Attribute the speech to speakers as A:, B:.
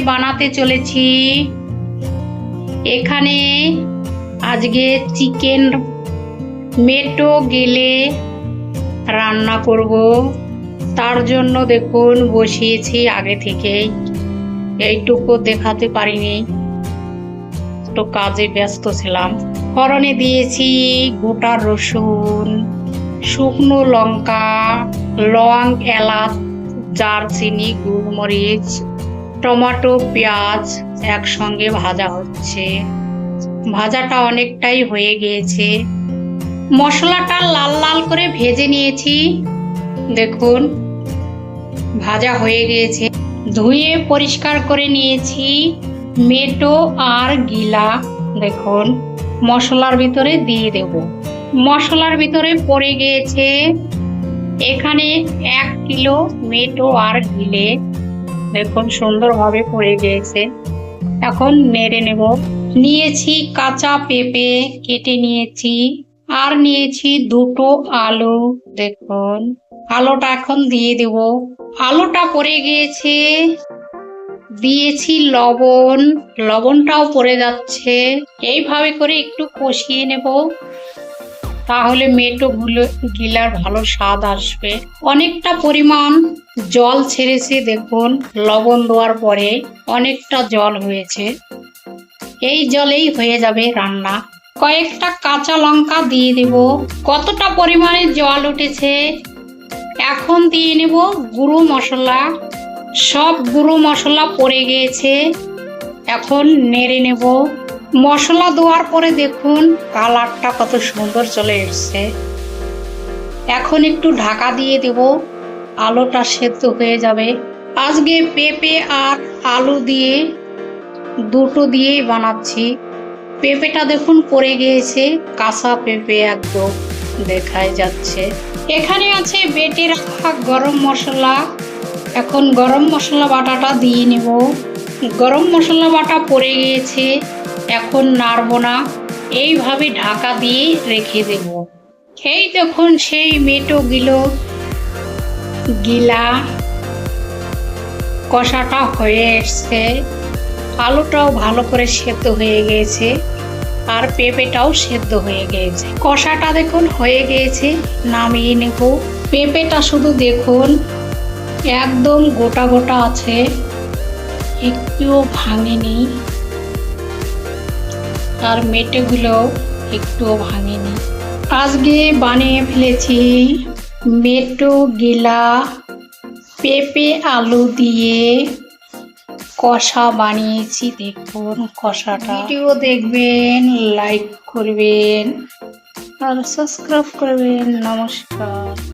A: বানাতে চলেছি। এখানে আজকে চিকেন মেটো গেলে রান্না করব। তার জন্য দেখুন বসিয়েছি আগে থেকেই, এইটুকু দেখাতে পারিনি, তো কাজে ব্যস্ত ছিলাম। ফোড়নে দিয়েছি গোটা রসুন, শুকনো লঙ্কা, লং, এলাচ, দারচিনি, গোলমরিচ, টমেটো, পেঁয়াজ একসঙ্গে ভাজা হচ্ছে। ভাজাটা অনেকটাই হয়ে গিয়েছে। মশলাটা লাল লাল করে ভেজে নিয়েছি। দেখুন ভাজা হয়ে গিয়েছে। ধুয়ে পরিষ্কার করে নিয়েছি মেটো আর গিলা। দেখুন মশলার ভিতরে দিয়ে দেব। মশলার ভিতরে পড়ে গিয়েছে এখানে 1 কিলো মেটো আর গিলে। দেখুন সুন্দরভাবে পড়ে গিয়েছে। এখন নেড়ে নেব। নিয়েছি কাঁচা পেঁপে কেটে নিয়েছি, আর নিয়েছি 2টো আলু। দেখুন আলুটা এখন দিয়ে দেব। আলুটা পড়ে গিয়েছে। দিয়েছি লবণ, লবণটাও পড়ে যাচ্ছে। এইভাবে করে একটু কষিয়ে নেব, তাহলে মেটো গিলার ভালো স্বাদ আসবে। অনেকটা পরিমাণ জল ছেড়েছে। দেখুন লবণ দেওয়ার পরে অনেকটা জল হয়েছে। এই জলেই হয়ে যাবে রান্না। কয়েকটা কাঁচা লঙ্কা দিয়ে দেব। কতটা পরিমাণে জল উঠেছে। এখন দিয়ে নেব গুঁড়ো মশলা। সব গুঁড়ো মশলা পড়ে গিয়েছে। এখন নেড়ে নেব। মশলা দেওয়ার পরে দেখুন কালারটা কত সুন্দর চলে এসছে। এখন একটু ঢাকা দিয়ে দেব, আলুটা সেদ্ধ হয়ে যাবে। আজকে পেঁপে আর আলু দিয়ে দুটো দিয়েই বানাচ্ছি। পেঁপেটা দেখুন পড়ে গিয়েছে, কাঁচা পেঁপে একদম দেখাই যাচ্ছে। এখানে আছে বেটে রাখা গরম মশলা। এখন গরম মশলা বাটাটা দিয়ে নেব। গরম মশলা বাটা পড়ে গিয়েছে, এখন নাড়ব না, এইভাবে ঢাকা দিয়ে রেখে দেব। এই দেখুন সেই মেটো গিলা কষাটা হয়ে এসছে। আলুটাও ভালো করে সেদ্ধ হয়ে গিয়েছে, আর পেঁপেটাও সেদ্ধ হয়ে গিয়েছে। কষাটা দেখুন হয়ে গিয়েছে, নামিয়ে নেব। পেঁপেটা শুধু দেখুন একদম গোটা গোটা আছে, একটুও ভাঙেনি, আর মেটেগুলো একটুও ভাঙেনি। আজকে বানিয়ে ফেলেছি মেটো গিলা পেঁপে আলু দিয়ে কষা বানিয়েছি। দেখুন কষাটা। ভিডিও দেখবেন, লাইক করবেন আর সাবস্ক্রাইব করবেন। নমস্কার।